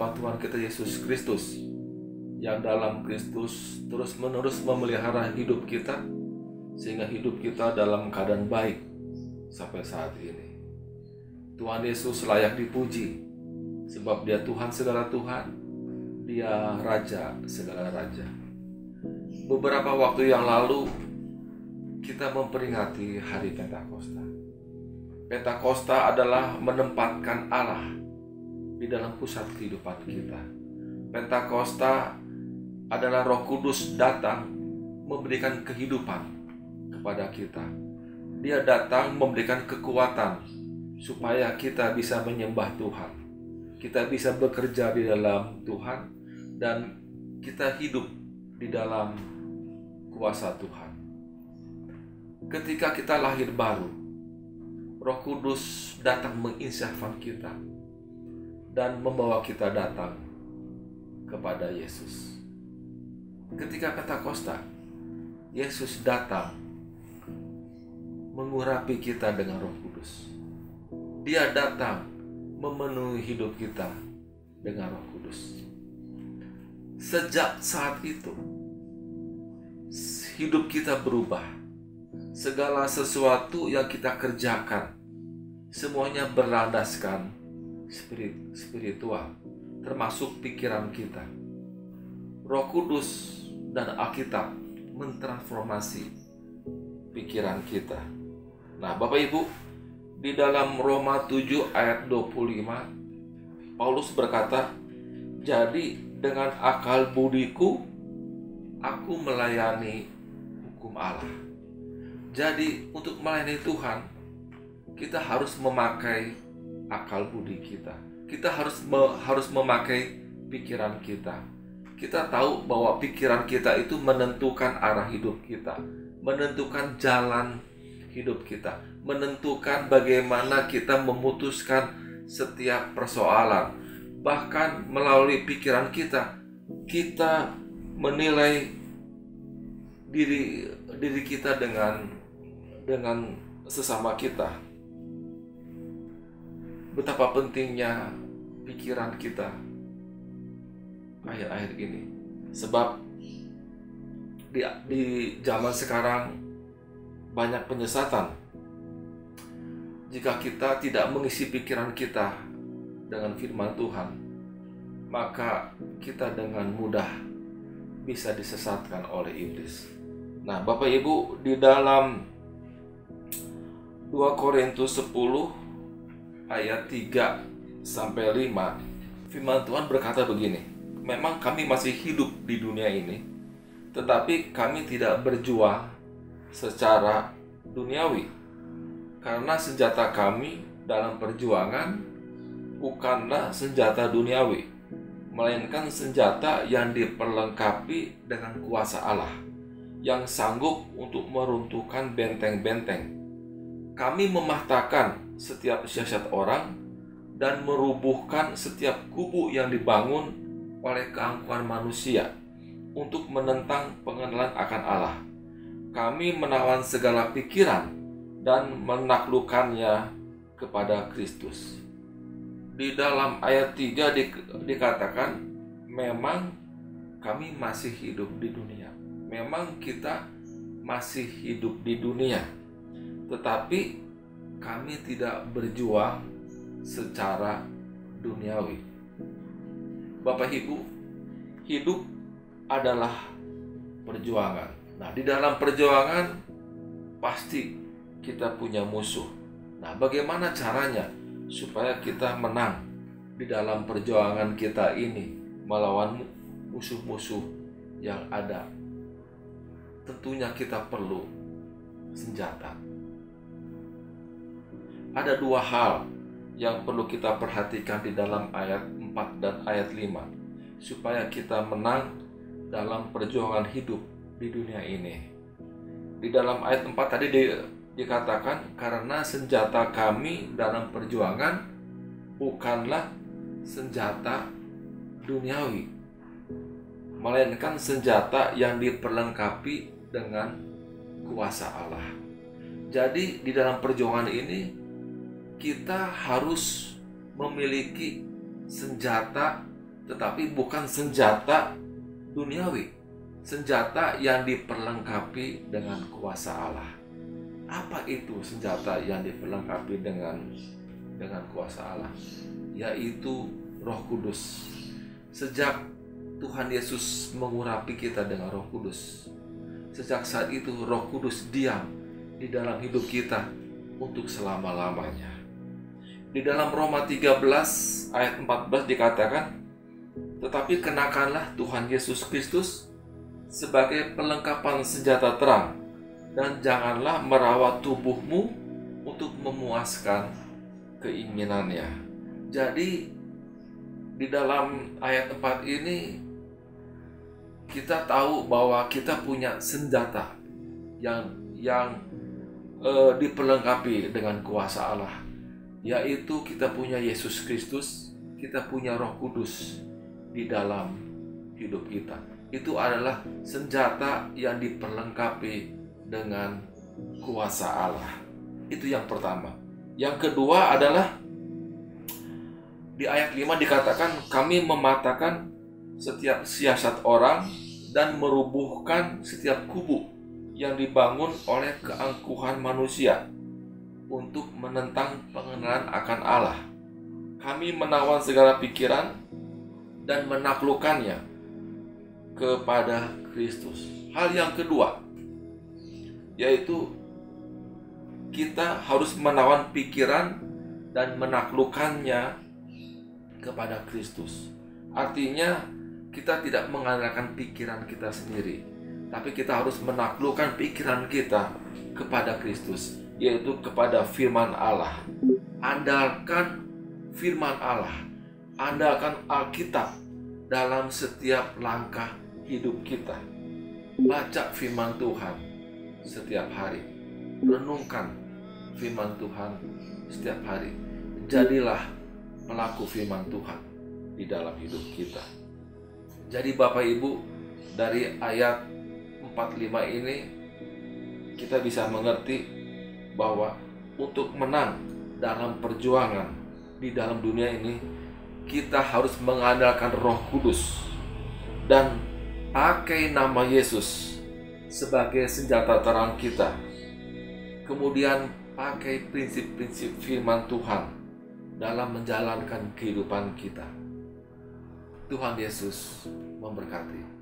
bersama Tuhan kita Yesus Kristus, yang dalam Kristus terus-menerus memelihara hidup kita, sehingga hidup kita dalam keadaan baik sampai saat ini. Tuhan Yesus layak dipuji, sebab Dia Tuhan segala Tuhan, Dia Raja segala Raja. Beberapa waktu yang lalu kita memperingati hari Pentakosta. Pentakosta adalah menempatkan Allah di dalam pusat kehidupan kita. Pentakosta adalah Roh Kudus datang memberikan kehidupan kepada kita. Dia datang memberikan kekuatan supaya kita bisa menyembah Tuhan. Kita bisa bekerja di dalam Tuhan dan kita hidup di dalam kuasa Tuhan. Ketika kita lahir baru, Roh Kudus datang menginsafkan kita dan membawa kita datang kepada Yesus. Ketika Pentakosta, Yesus datang mengurapi kita dengan Roh Kudus. Dia datang memenuhi hidup kita dengan Roh Kudus. Sejak saat itu, hidup kita berubah. Segala sesuatu yang kita kerjakan, semuanya berlandaskan spiritual, termasuk pikiran kita. Roh Kudus dan Alkitab mentransformasi pikiran kita. Nah, Bapak Ibu, di dalam Roma 7 ayat 25, Paulus berkata, "Jadi dengan akal budiku, aku melayani hukum Allah." Jadi untuk melayani Tuhan, kita harus memakai akal budi kita. Kita harus memakai pikiran kita. Kita tahu bahwa pikiran kita itu menentukan arah hidup kita, menentukan jalan hidup kita, menentukan bagaimana kita memutuskan setiap persoalan. Bahkan melalui pikiran kita, kita menilai diri kita dengan sesama kita. Betapa pentingnya pikiran kita akhir-akhir ini. Sebab di zaman sekarang banyak penyesatan. Jika kita tidak mengisi pikiran kita dengan firman Tuhan, maka kita dengan mudah bisa disesatkan oleh iblis. Nah, Bapak Ibu, di dalam 2 Korintus 10 ayat 3 sampai 5, firman Tuhan berkata begini, "Memang kami masih hidup di dunia ini, tetapi kami tidak berjuang secara duniawi, karena senjata kami dalam perjuangan bukanlah senjata duniawi, melainkan senjata yang diperlengkapi dengan kuasa Allah, yang sanggup untuk meruntuhkan benteng-benteng. Kami mematahkan setiap siasat orang dan merubuhkan setiap kubu yang dibangun oleh keangkuhan manusia untuk menentang pengenalan akan Allah. Kami menawan segala pikiran dan menaklukkannya kepada Kristus." Di dalam ayat 3 dikatakan, memang kami masih hidup di dunia. Memang kita masih hidup di dunia, tetapi kami tidak berjuang secara duniawi. Bapak Ibu, hidup adalah perjuangan. Nah, di dalam perjuangan pasti kita punya musuh. Nah, bagaimana caranya supaya kita menang di dalam perjuangan kita ini melawan musuh-musuh yang ada? Tentunya kita perlu senjata. Ada 2 hal yang perlu kita perhatikan di dalam ayat 4 dan ayat 5 supaya kita menang dalam perjuangan hidup di dunia ini. Di dalam ayat 4 tadi dikatakan, "Karena senjata kami dalam perjuangan bukanlah senjata duniawi, melainkan senjata yang diperlengkapi dengan kuasa Allah." Jadi di dalam perjuangan ini kita harus memiliki senjata tetapi bukan senjata duniawi, senjata yang diperlengkapi dengan kuasa Allah. Apa itu senjata yang diperlengkapi dengan kuasa Allah? Yaitu Roh Kudus. Sejak Tuhan Yesus mengurapi kita dengan Roh Kudus, sejak saat itu Roh Kudus diam di dalam hidup kita untuk selama-lamanya. Di dalam Roma 13 ayat 14 dikatakan, tetapi kenakanlah Tuhan Yesus Kristus sebagai perlengkapan senjata terang, dan janganlah merawat tubuhmu untuk memuaskan keinginannya. Jadi di dalam ayat 4 ini kita tahu bahwa kita punya senjata yang diperlengkapi dengan kuasa Allah, yaitu kita punya Yesus Kristus, kita punya Roh Kudus di dalam hidup kita. Itu adalah senjata yang diperlengkapi dengan kuasa Allah. Itu yang pertama. Yang kedua adalah di ayat 5 dikatakan, kami mematahkan setiap siasat orang dan merubuhkan setiap kubu yang dibangun oleh keangkuhan manusia untuk menentang pengenalan akan Allah. Kami menawan segala pikiran dan menaklukkannya kepada Kristus. Hal yang kedua, yaitu kita harus menawan pikiran dan menaklukkannya kepada Kristus. Artinya kita tidak mengandalkan pikiran kita sendiri, tapi kita harus menaklukkan pikiran kita kepada Kristus, yaitu kepada firman Allah. Andalkan firman Allah, andalkan Alkitab dalam setiap langkah hidup kita. Baca firman Tuhan setiap hari, renungkan firman Tuhan setiap hari. Jadilah pelaku firman Tuhan di dalam hidup kita. Jadi Bapak Ibu, dari ayat 45 ini kita bisa mengerti bahwa untuk menang dalam perjuangan di dalam dunia ini, kita harus mengandalkan Roh Kudus dan pakai nama Yesus sebagai senjata terang kita. Kemudian pakai prinsip-prinsip firman Tuhan dalam menjalankan kehidupan kita. Tuhan Yesus memberkati.